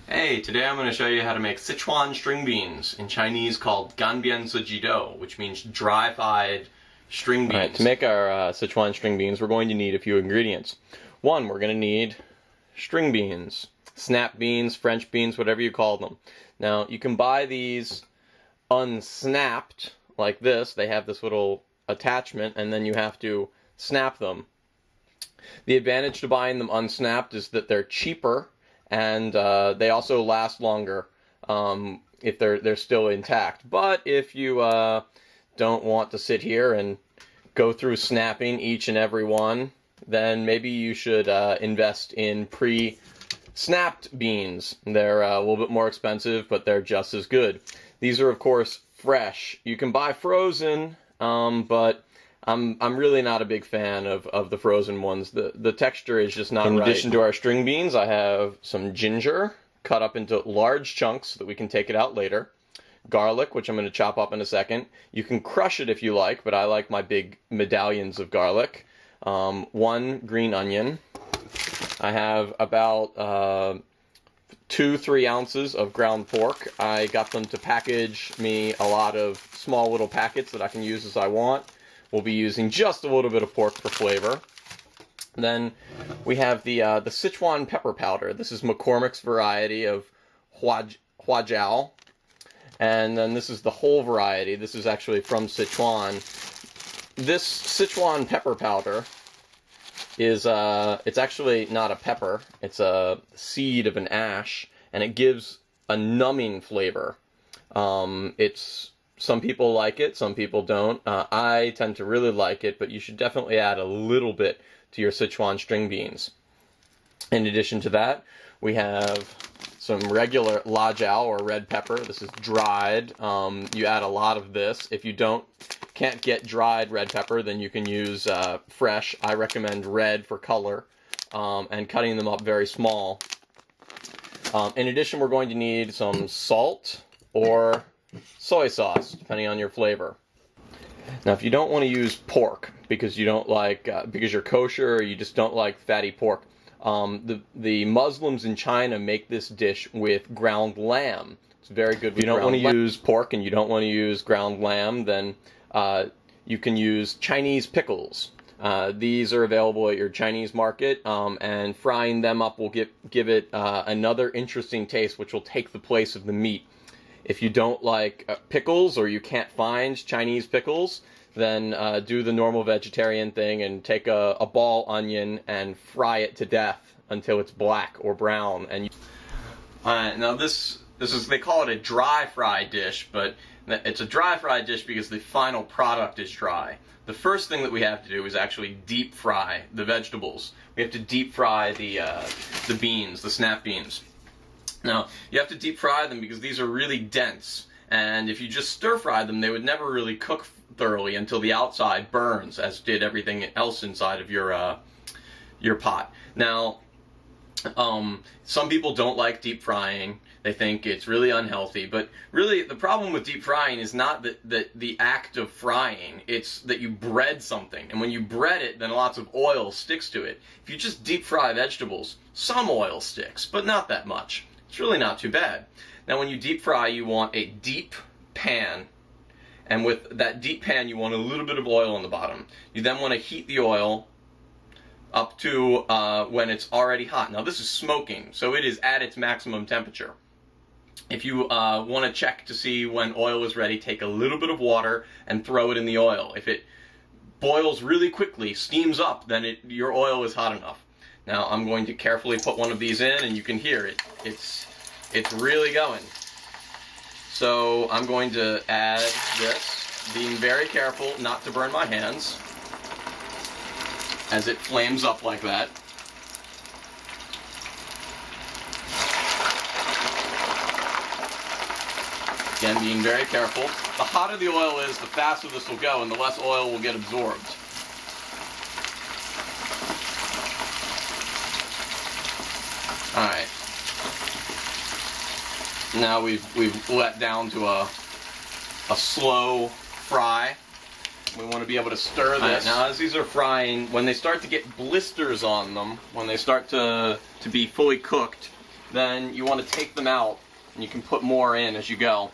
Hey, today I'm going to show you how to make Sichuan string beans, in Chinese called干煸四季豆, which means dry-fried string beans. Alright, to make our Sichuan string beans, we're going to need a few ingredients. One, we're going to need string beans, snap beans, French beans, whatever you call them. Now, you can buy these unsnapped, like this. They have this little attachment, and then you have to snap them. The advantage to buying them unsnapped is that they're cheaper, and they also last longer if they're still intact. But if you don't want to sit here and go through snapping each and every one, then maybe you should invest in pre-snapped beans. They're a little bit more expensive, but they're just as good. These are, of course, fresh. You can buy frozen, but I'm really not a big fan of the frozen ones. The texture is just not right. In addition to our string beans, I have some ginger cut up into large chunks so that we can take it out later. Garlic, which I'm going to chop up in a second. You can crush it if you like, but I like my big medallions of garlic. 1 green onion. I have about 2-3 ounces of ground pork. I got them to package me a lot of small little packets that I can use as I want. We'll be using just a little bit of pork for flavor. Then we have the Sichuan pepper powder. This is McCormick's variety of Huajiao. And then this is the whole variety. This is actually from Sichuan. This Sichuan pepper powder is, it's actually not a pepper. It's a seed of an ash, and it gives a numbing flavor. Some people like it, some people don't. I tend to really like it, but you should definitely add a little bit to your Sichuan string beans. In addition to that, we have some regular lajiao or red pepper. This is dried. You add a lot of this. If you can't get dried red pepper, then you can use fresh. I recommend red for color, and cutting them up very small. In addition, we're going to need some salt or soy sauce, depending on your flavor. Now, if you don't want to use pork because you don't like, because you're kosher or you just don't like fatty pork, the Muslims in China make this dish with ground lamb. It's very good with ground lamb. If you don't want to use pork and you don't want to use ground lamb, then you can use Chinese pickles. These are available at your Chinese market, and frying them up will give it another interesting taste, which will take the place of the meat. If you don't like pickles or you can't find Chinese pickles, then do the normal vegetarian thing and take a ball onion and fry it to death until it's black or brown. And now this is, they call it a dry fry dish, but it's a dry fry dish because the final product is dry. The first thing that we have to do is actually deep fry the vegetables. We have to deep fry the beans, the snap beans. Now, you have to deep fry them because these are really dense, and if you just stir fry them, they would never really cook thoroughly until the outside burns, as did everything else inside of your pot. Now, some people don't like deep frying. They think it's really unhealthy, but really the problem with deep frying is not the act of frying, it's that you bread something, and when you bread it, then lots of oil sticks to it. If you just deep fry vegetables, some oil sticks, but not that much. It's really not too bad. Now, when you deep fry, you want a deep pan, and with that deep pan, you want a little bit of oil on the bottom. You then want to heat the oil up to when it's already hot. Now, this is smoking, so it is at its maximum temperature. If you want to check to see when oil is ready, take a little bit of water and throw it in the oil. If it boils really quickly, steams up, then your oil is hot enough. Now, I'm going to carefully put one of these in, and you can hear it. It's really going. So I'm going to add this, being very careful not to burn my hands as it flames up like that. Again, being very careful. The hotter the oil is, the faster this will go, and the less oil will get absorbed. Alright. Now we've let down to a slow fry. We want to be able to stir this. Now, as these are frying, when they start to get blisters on them, when they start to be fully cooked, then you want to take them out, and you can put more in as you go.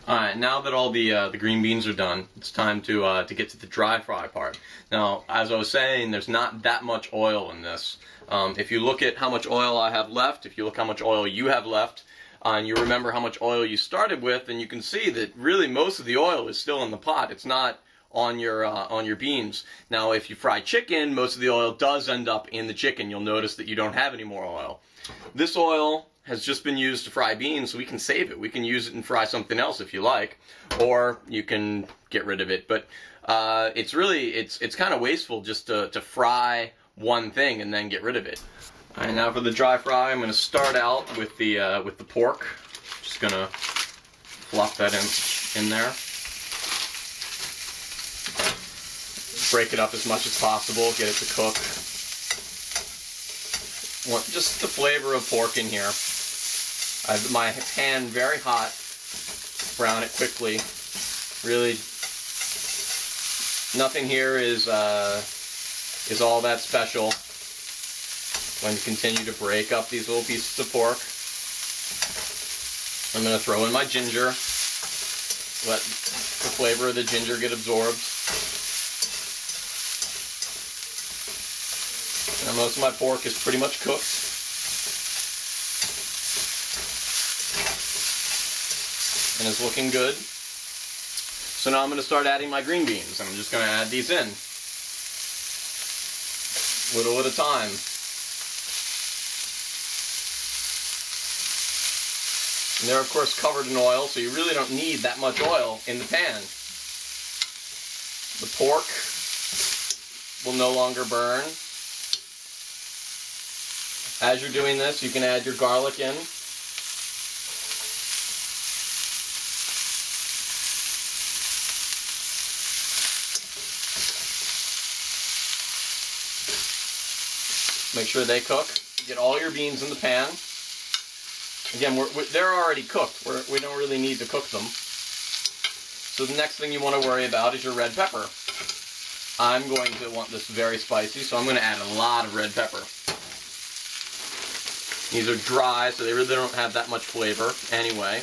Alright, now that all the green beans are done, it's time to get to the dry fry part. Now, as I was saying, there's not that much oil in this. If you look at how much oil I have left, if you look how much oil you have left, and you remember how much oil you started with, then you can see that really most of the oil is still in the pot. It's not on your beans. Now, if you fry chicken, most of the oil does end up in the chicken. You'll notice that you don't have any more oil. This oil has just been used to fry beans, so we can save it. We can use it and fry something else if you like, or you can get rid of it. But it's kind of wasteful just to fry one thing and then get rid of it. All right, now for the dry fry, I'm going to start out with the pork. Just going to flop that in there. Break it up as much as possible. Get it to cook. Want just the flavor of pork in here. I have my pan very hot. Brown it quickly. Really, nothing here is all that special. I'm going to continue to break up these little pieces of pork. I'm going to throw in my ginger. Let the flavor of the ginger get absorbed. Now most of my pork is pretty much cooked. And it's looking good. So now I'm going to start adding my green beans. I'm just going to add these in. Little at a time. And they're of course covered in oil, so you really don't need that much oil in the pan. The pork will no longer burn. As you're doing this, you can add your garlic in. Make sure they cook. Get all your beans in the pan. Again, they're already cooked. We don't really need to cook them. So the next thing you want to worry about is your red pepper. I'm going to want this very spicy, so I'm going to add a lot of red pepper. These are dry, so they really don't have that much flavor anyway.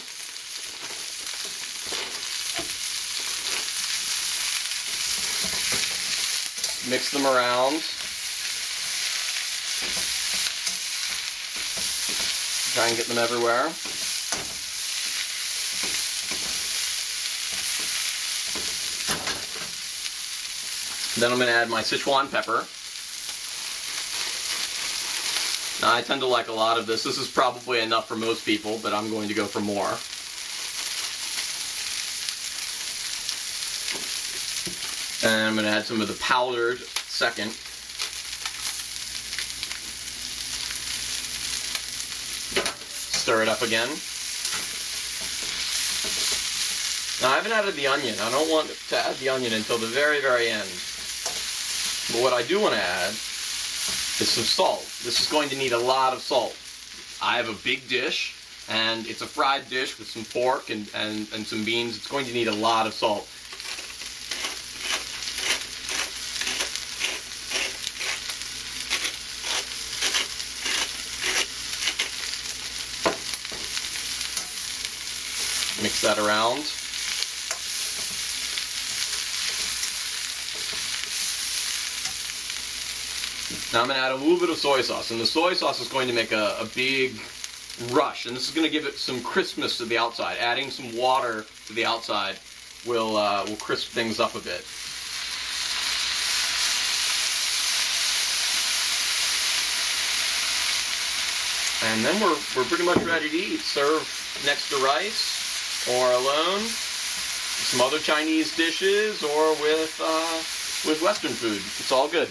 Mix them around. Try and get them everywhere. Then I'm going to add my Sichuan pepper. Now I tend to like a lot of this. This is probably enough for most people, but I'm going to go for more. And I'm going to add some of the powdered second. Stir it up again. Now I haven't added the onion. I don't want to add the onion until the very, very end. But what I do want to add is some salt. This is going to need a lot of salt. I have a big dish, and it's a fried dish with some pork and some beans. It's going to need a lot of salt. Mix that around. Now I'm going to add a little bit of soy sauce, and the soy sauce is going to make a big rush, and this is going to give it some crispness to the outside. Adding some water to the outside will crisp things up a bit. And then we're pretty much ready to eat. Serve next to rice, or alone, some other Chinese dishes, or with Western food. It's all good.